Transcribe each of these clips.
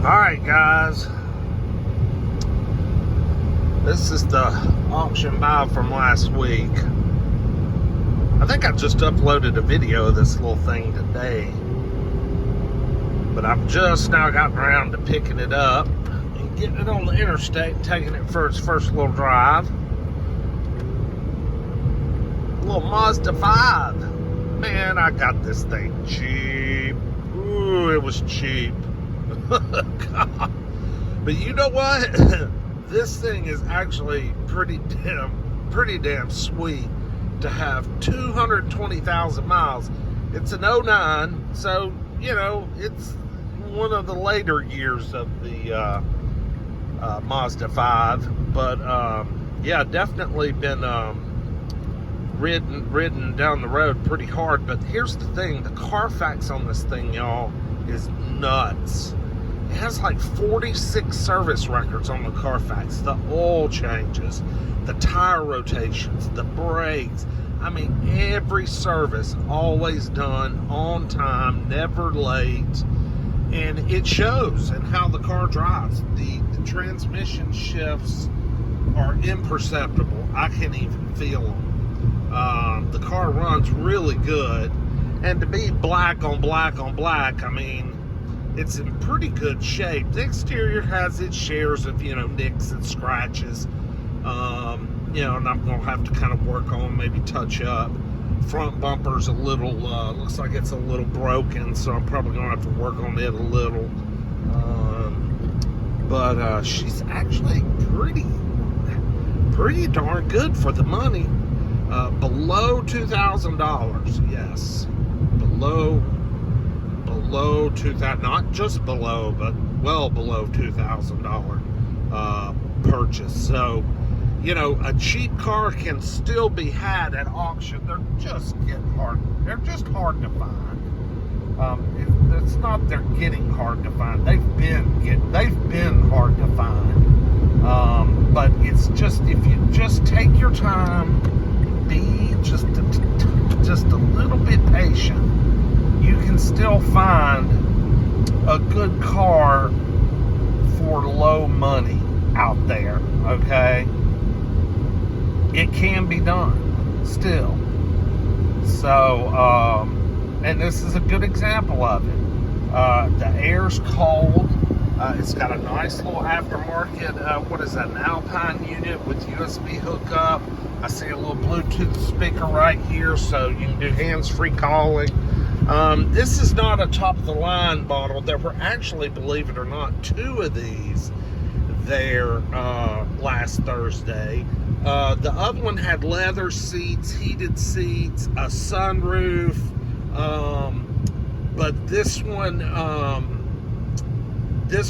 Alright guys, this is the auction buy from last week. I think I just uploaded a video of this little thing today, but I've just now gotten around to picking it up and getting it on the interstate and taking it for its first little drive. A little Mazda5. Man, I got this thing cheap. Ooh, it was cheap. God. But you know what? This thing is actually pretty damn sweet to have 220,000 miles. It's an 09, so you know it's one of the later years of the Mazda5. But yeah, definitely been ridden down the road pretty hard. But here's the thing: the Carfax on this thing, y'all, is nuts. It has like 46 service records on the Carfax. The oil changes, the tire rotations, the brakes. I mean, every service always done on time, never late. And it shows in how the car drives. The transmission shifts are imperceptible. I can't even feel them. The car runs really good. And to be black on black on black, I mean, it's in pretty good shape. The exterior has its shares of, you know, nicks and scratches. You know, and I'm going to have to kind of work on, maybe touch up. Front bumper's a little, looks like it's a little broken, so I'm probably going to have to work on it a little. But she's actually pretty darn good for the money. Below $2,000, yes. Below 2,000, not just below, but well below $2,000 purchase. So, you know, a cheap car can still be had at auction. They're just hard to find. It's not they're getting hard to find. They've been hard to find. But it's just, if you just take your time, be just a little bit patient, you can still find a good car for low money out there, okay? It can be done still. So, and this is a good example of it. The air's cold. It's got a nice little aftermarket, what is that, an Alpine unit with USB hookup. I see a little Bluetooth speaker right here, so you can do hands-free calling. This is not a top-of-the-line model. There were actually, believe it or not, 2 of these there last Thursday. The other one had leather seats, heated seats, a sunroof, but this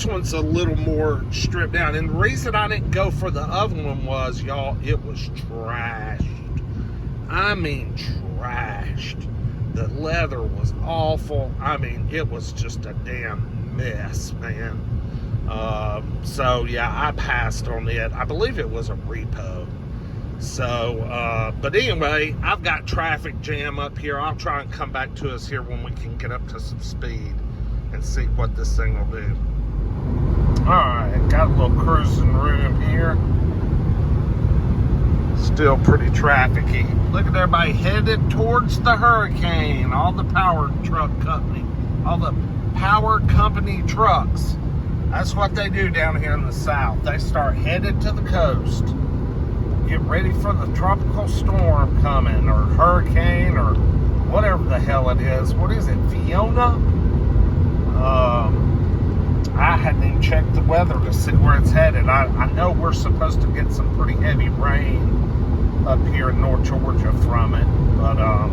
one's a little more stripped down. And the reason I didn't go for the other one was, y'all, it was trashed. I mean, trashed. The leather was awful. I mean, it was just a damn mess, man. So, yeah, I passed on it. I believe it was a repo. So, but anyway, I've got traffic jam up here. I'll try and come back to us here when we can get up to some speed and see what this thing will do. Alright, got a little cruising room here. Still pretty trafficy. Look at everybody headed towards the hurricane. All the power company trucks. That's what they do down here in the south. They start headed to the coast. Get ready for the tropical storm coming, or hurricane, or whatever the hell it is. What is it, Fiona? I hadn't even checked the weather to see where it's headed. I know we're supposed to get some pretty heavy rain up here in North Georgia from it, but I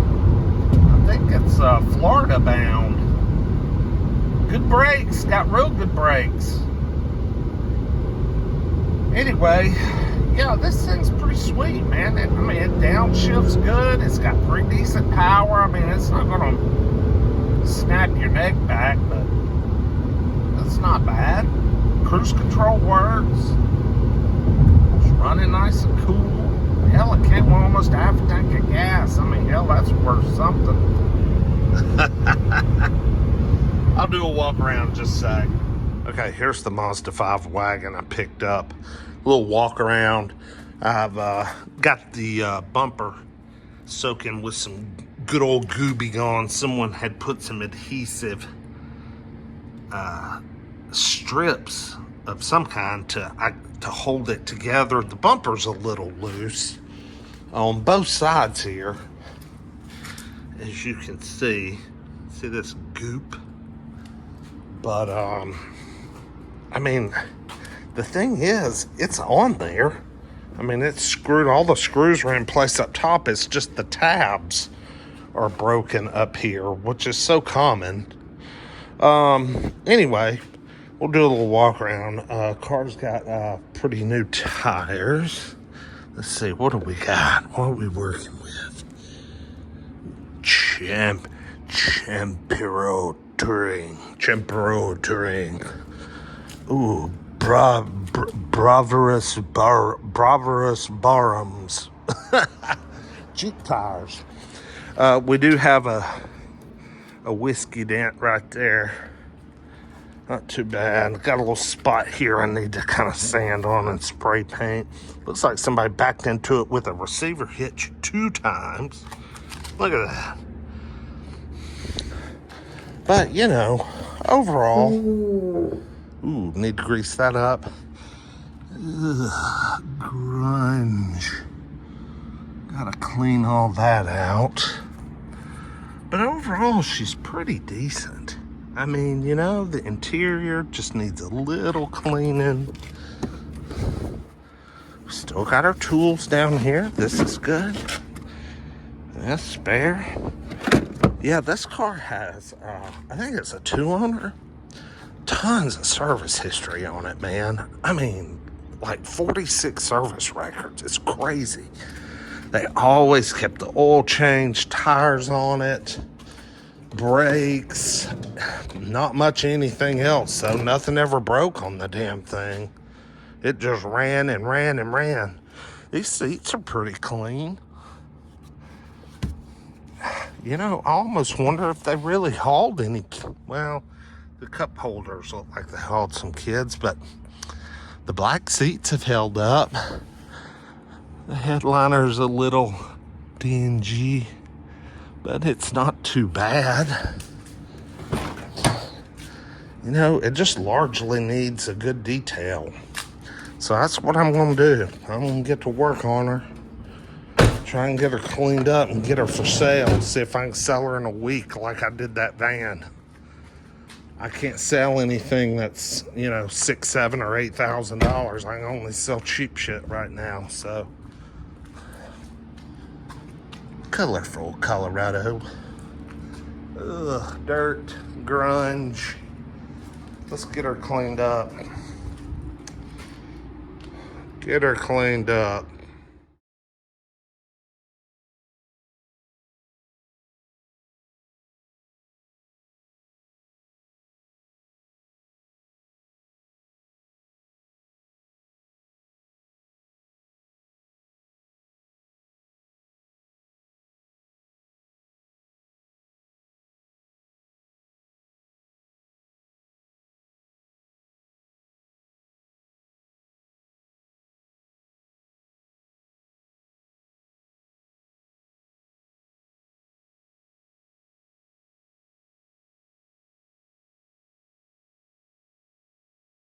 think it's Florida bound. Good brakes, got real good brakes. Anyway, yeah, this thing's pretty sweet, man. It downshifts good. It's got pretty decent power. I mean, it's not gonna snap your neck back, but it's not bad. Cruise control works. It's running nice and cool. Hell, it came with almost half a tank of gas. I mean, hell, that's worth something. I'll do a walk around in just a sec. Okay, here's the Mazda5 wagon I picked up. A little walk around. I've got the bumper soaking with some good old Gooby Gone. Someone had put some adhesive strips of some kind to hold it together. The bumper's a little loose on both sides here, as you can see. See this goop? But I mean, the thing is, it's on there. I mean, it's screwed. All the screws are in place up top. It's just the tabs are broken up here, which is so common. Anyway, we'll do a little walk around. Car's got pretty new tires. Let's see, what do we got? What are we working with? Champero Touring. Ooh, Braverous Barums. Jeep tires. We do have a whiskey dent right there. Not too bad. Got a little spot here I need to kind of sand on and spray paint. Looks like somebody backed into it with a receiver hitch 2 times. Look at that. But, you know, overall, ooh, need to grease that up. Ugh, grunge. Gotta clean all that out. But overall, she's pretty decent. I mean, you know, the interior just needs a little cleaning. Still got our tools down here. This is good. That's spare. Yeah, this car has, I think it's a 2-owner. Tons of service history on it, man. I mean, like 46 service records. It's crazy. They always kept the oil change, tires on it, brakes, not much anything else. So nothing ever broke on the damn thing. It just ran and ran and ran. These seats are pretty clean. You know, I almost wonder if they really hauled any. Well, the cup holders look like they hauled some kids, but the black seats have held up. The headliner's a little dingy, but it's not too bad. You know, it just largely needs a good detail. So that's what I'm going to do. I'm going to get to work on her. Try and get her cleaned up and get her for sale. See if I can sell her in a week like I did that van. I can't sell anything that's, you know, $6,000, $7,000, or $8,000. I can only sell cheap shit right now. So, colorful Colorado. Ugh, dirt, grunge. Let's get her cleaned up. Get her cleaned up.